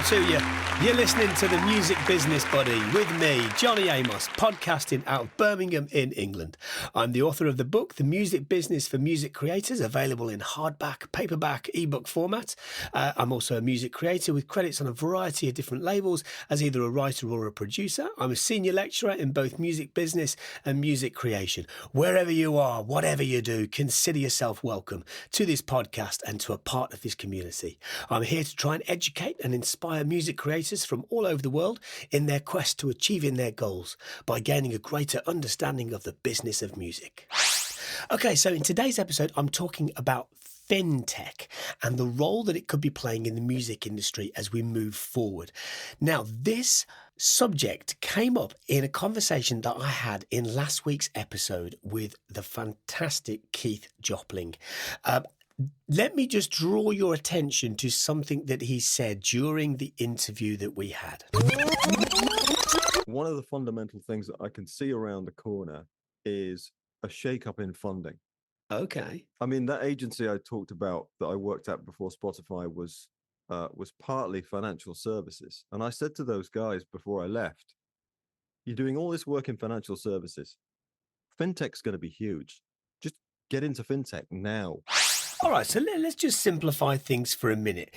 to you. You're listening to The Music Business Buddy with me, Johnny Amos, podcasting out of Birmingham in England. I'm the author of the book, The Music Business for Music Creators, available in hardback, paperback, ebook format. I'm also a music creator with credits on a variety of different labels as either a writer or a producer. I'm a senior lecturer in both music business and music creation. Wherever you are, whatever you do, consider yourself welcome to this podcast and to a part of this community. I'm here to try and educate and inspire music creators from all over the world in their quest to achieving their goals by gaining a greater understanding of the business of music. Okay, so in today's episode, I'm talking about Fintech and the role that it could be playing in the music industry as we move forward. Now, this subject came up in a conversation that I had in last week's episode with the fantastic Keith Jopling. Let me just draw your attention to something that he said during the interview that we had. One of the fundamental things that I can see around the corner is a shake-up in funding. Okay. I mean, that agency I talked about that I worked at before Spotify was partly financial services. And I said to those guys before I left, you're doing all this work in financial services. Fintech's going to be huge. Just get into fintech now. All right, so let's just simplify things for a minute.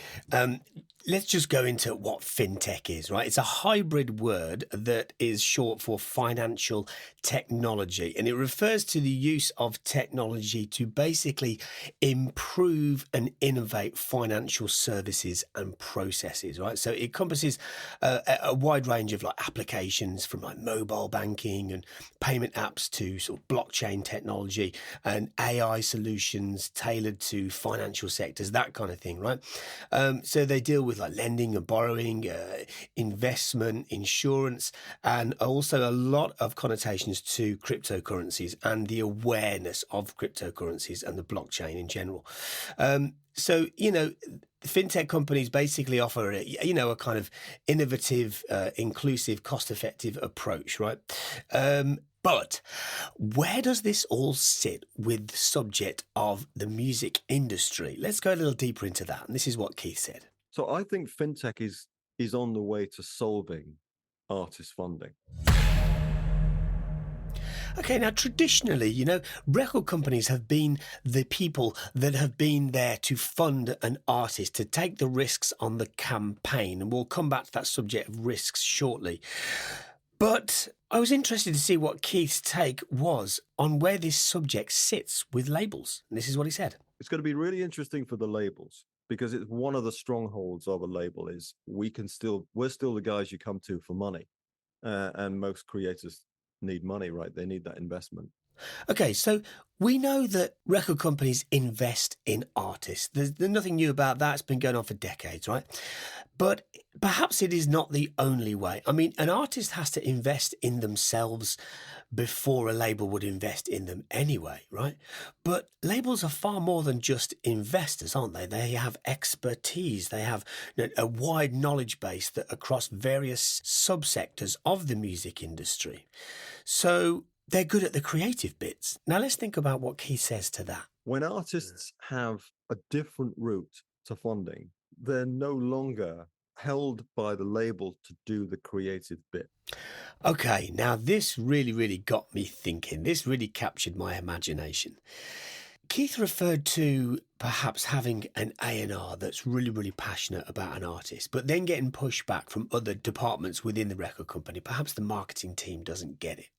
Let's just go into what fintech is, right? It's a hybrid word that is short for financial technology, and it refers to the use of technology to basically improve and innovate financial services and processes, right? So it encompasses a wide range of like applications from like mobile banking and payment apps to sort of blockchain technology and AI solutions tailored to financial sectors, that kind of thing, right? So they deal with like lending and borrowing, investment, insurance, and also a lot of connotations to cryptocurrencies and the awareness of cryptocurrencies and the blockchain in general. So, fintech companies basically offer, a kind of innovative, inclusive, cost-effective approach, right? But where does this all sit with the subject of the music industry? Let's go a little deeper into that. And this is what Keith said. So I think fintech is on the way to solving artist funding. Okay, now traditionally, record companies have been the people that have been there to fund an artist, to take the risks on the campaign. And we'll come back to that subject of risks shortly. But I was interested to see what Keith's take was on where this subject sits with labels. And this is what he said. It's going to be really interesting for the labels because it's one of the strongholds of a label is we're still the guys you come to for money. And most creators need money, right? They need that investment. Okay, so we know that record companies invest in artists. There's nothing new about that. It's been going on for decades, right? But perhaps it is not the only way. I mean, an artist has to invest in themselves before a label would invest in them anyway, right? But labels are far more than just investors, aren't they? They have expertise. They have a wide knowledge base that across various subsectors of the music industry. So they're good at the creative bits. Now let's think about what Keith says to that. When artists have a different route to funding, they're no longer held by the label to do the creative bit. Okay, now this really, really got me thinking. This really captured my imagination. Keith referred to perhaps having an A&R that's really, really passionate about an artist, but then getting pushback from other departments within the record company. Perhaps the marketing team doesn't get it.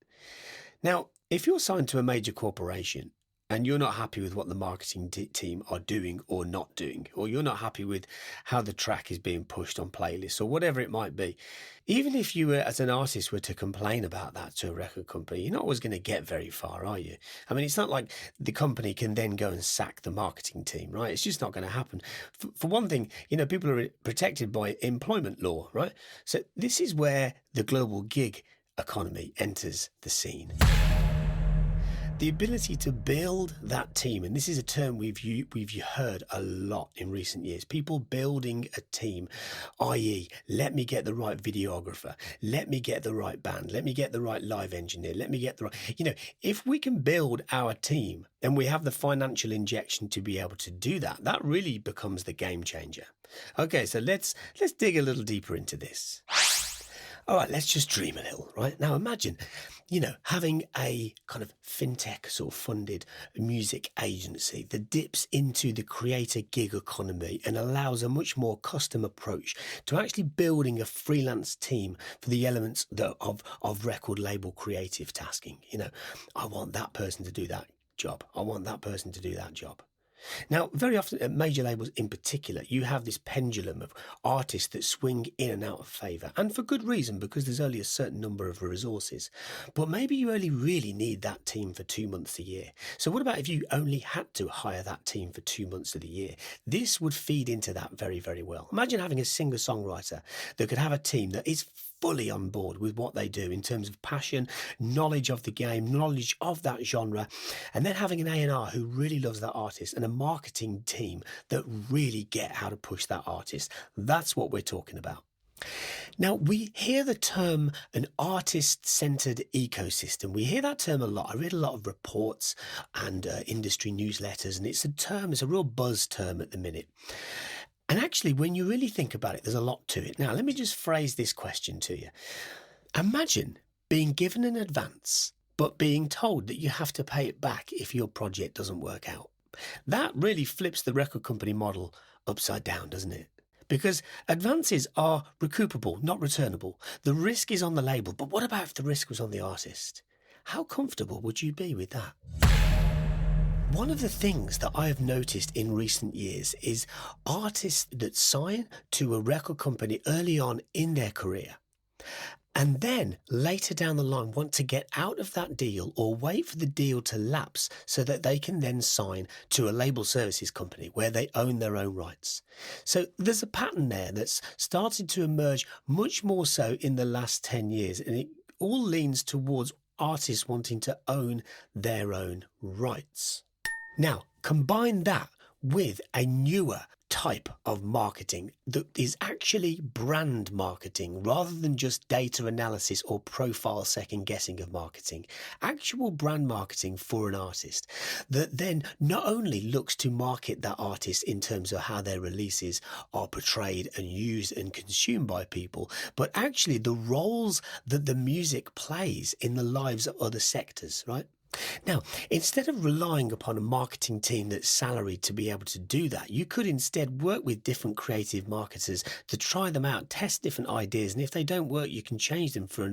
Now, if you're signed to a major corporation and you're not happy with what the marketing team are doing or not doing, or you're not happy with how the track is being pushed on playlists or whatever it might be, even if you as an artist were to complain about that to a record company, you're not always going to get very far, are you? I mean, it's not like the company can then go and sack the marketing team, right? It's just not going to happen. For one thing, people are protected by employment law, right? So this is where the global gig economy enters the scene. The ability to build that team, and this is a term we've heard a lot in recent years, people building a team, i.e., let me get the right videographer, let me get the right band, let me get the right live engineer, let me get the right, if we can build our team and we have the financial injection to be able to do that, that really becomes the game changer. Okay, so let's dig a little deeper into this. All right, let's just dream a little, right? Now imagine, having a kind of fintech sort of funded music agency that dips into the creator gig economy and allows a much more custom approach to actually building a freelance team for the elements of record label creative tasking. I want that person to do that job. I want that person to do that job. Now, very often at major labels in particular, you have this pendulum of artists that swing in and out of favour, and for good reason, because there's only a certain number of resources. But maybe you only really need that team for 2 months a year. So what about if you only had to hire that team for 2 months of the year? This would feed into that very, very well. Imagine having a singer-songwriter that could have a team that is fully on board with what they do in terms of passion, knowledge of the game, knowledge of that genre, and then having an A&R who really loves that artist and a marketing team that really get how to push that artist. That's what we're talking about. Now, we hear the term an artist-centered ecosystem. We hear that term a lot. I read a lot of reports and industry newsletters, and it's a real buzz term at the minute. And actually, when you really think about it, there's a lot to it. Now, let me just phrase this question to you. Imagine being given an advance, but being told that you have to pay it back if your project doesn't work out. That really flips the record company model upside down, doesn't it? Because advances are recoupable, not returnable. The risk is on the label, but what about if the risk was on the artist? How comfortable would you be with that? One of the things that I have noticed in recent years is artists that sign to a record company early on in their career and then later down the line want to get out of that deal or wait for the deal to lapse so that they can then sign to a label services company where they own their own rights. So there's a pattern there that's started to emerge much more so in the last 10 years, and it all leans towards artists wanting to own their own rights. Now, combine that with a newer type of marketing that is actually brand marketing rather than just data analysis or profile second guessing of marketing. Actual brand marketing for an artist that then not only looks to market that artist in terms of how their releases are portrayed and used and consumed by people, but actually the roles that the music plays in the lives of other sectors, right? Now, instead of relying upon a marketing team that's salaried to be able to do that, you could instead work with different creative marketers to try them out, test different ideas, and if they don't work, you can change them for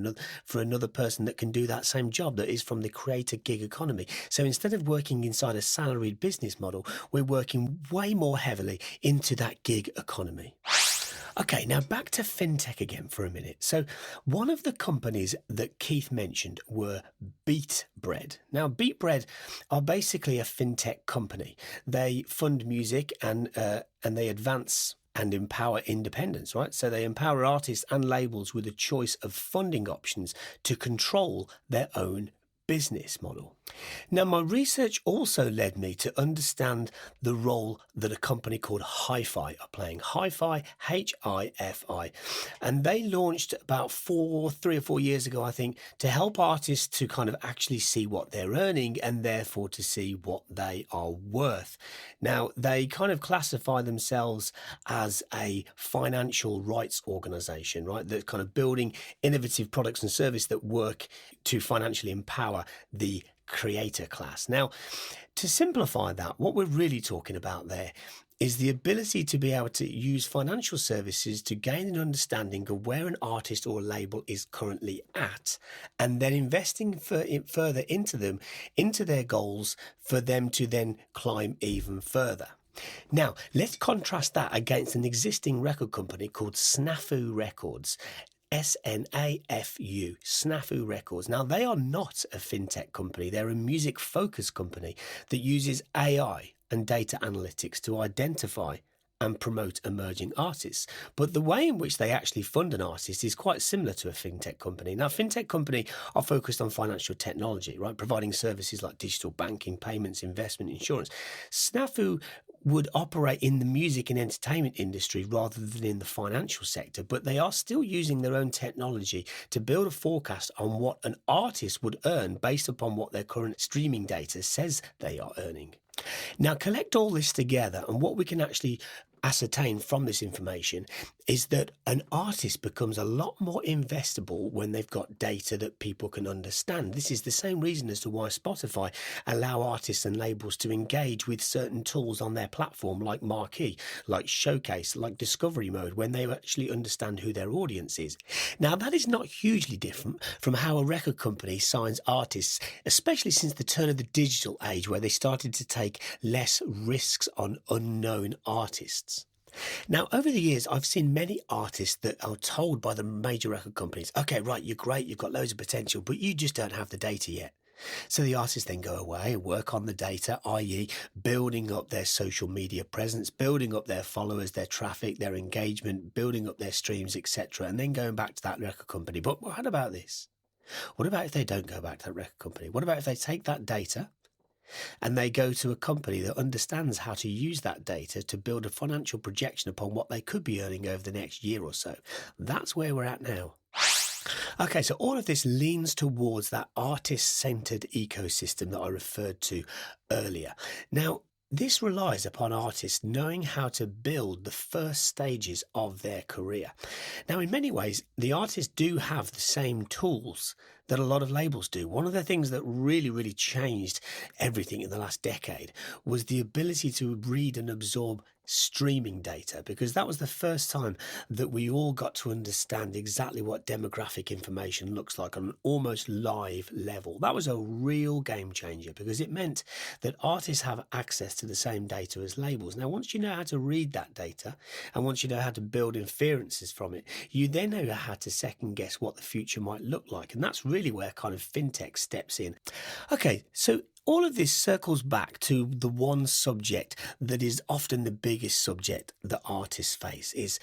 another person that can do that same job that is from the creator gig economy. So instead of working inside a salaried business model, we're working way more heavily into that gig economy. Okay, now back to fintech again for a minute. So one of the companies that Keith mentioned were Beatbread. Now, Beatbread are basically a fintech company. They fund music and they advance and empower independence, right? So they empower artists and labels with a choice of funding options to control their own business model. Now, my research also led me to understand the role that a company called Hi-Fi are playing. Hi-Fi, H-I-F-I. And they launched about 3 or 4 years ago, I think, to help artists to kind of actually see what they're earning and therefore to see what they are worth. Now, they kind of classify themselves as a financial rights organization, right? They're kind of building innovative products and services that work to financially empower the creator class. Now, to simplify that, what we're really talking about there is the ability to be able to use financial services to gain an understanding of where an artist or a label is currently at, and then investing further into them, into their goals, for them to then climb even further. Now, let's contrast that against an existing record company called Snafu Records. S-N-A-F-U, Snafu Records. Now, they are not a fintech company. They're a music-focused company that uses AI and data analytics to identify and promote emerging artists. But the way in which they actually fund an artist is quite similar to a fintech company. Now, fintech company are focused on financial technology, right? Providing services like digital banking, payments, investment, insurance. Snafu would operate in the music and entertainment industry rather than in the financial sector, but they are still using their own technology to build a forecast on what an artist would earn based upon what their current streaming data says they are earning. Now, collect all this together, and what we can actually ascertain from this information is that an artist becomes a lot more investable when they've got data that people can understand. This is the same reason as to why Spotify allow artists and labels to engage with certain tools on their platform, like Marquee, like Showcase, like Discovery Mode, when they actually understand who their audience is. Now, that is not hugely different from how a record company signs artists, especially since the turn of the digital age, where they started to take less risks on unknown artists. Now, over the years, I've seen many artists that are told by the major record companies, okay, right, you're great, you've got loads of potential, but you just don't have the data yet. So the artists then go away and work on the data, i.e. building up their social media presence, building up their followers, their traffic, their engagement, building up their streams, etc., and then going back to that record company. But what about this? What about if they don't go back to that record company? What about if they take that data and they go to a company that understands how to use that data to build a financial projection upon what they could be earning over the next year or so? That's where we're at now. Okay, so all of this leans towards that artist-centered ecosystem that I referred to earlier. Now, this relies upon artists knowing how to build the first stages of their career. Now, in many ways, the artists do have the same tools that a lot of labels do. One of the things that really changed everything in the last decade was the ability to read and absorb streaming data, because that was the first time that we all got to understand exactly what demographic information looks like on an almost live level. That was a real game changer, because it meant that artists have access to the same data as labels. Now, once you know how to read that data, and once you know how to build inferences from it, you then know how to second guess what the future might look like. And that's really where kind of fintech steps in. Okay, so all of this circles back to the one subject that is often the biggest subject that artists face is,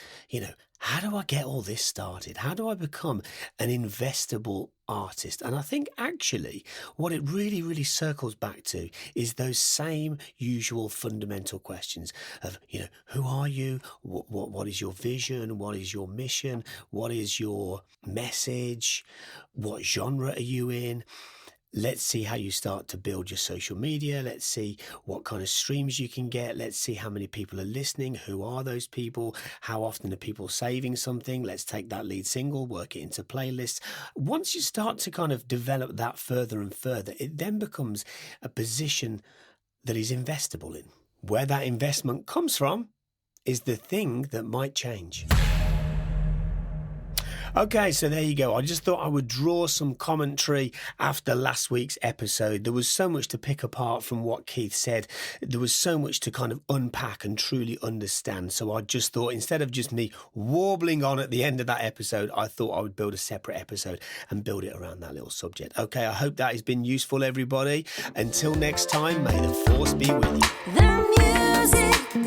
how do I get all this started? How do I become an investable artist? And I think actually what it really circles back to is those same usual fundamental questions of, who are you? What is your vision? What is your mission? What is your message? What genre are you in? Let's see how you start to build your social media. Let's see what kind of streams you can get. Let's see how many people are listening. Who are those people? How often are people saving something? Let's take that lead single, work it into playlists. Once you start to kind of develop that further and further, it then becomes a position that is investable in. Where that investment comes from is the thing that might change. Okay, so there you go. I just thought I would draw some commentary after last week's episode. There was so much to pick apart from what Keith said. There was so much to kind of unpack and truly understand. So I just thought, instead of just me warbling on at the end of that episode, I thought I would build a separate episode and build it around that little subject. Okay, I hope that has been useful, everybody. Until next time, may the force be with you. The music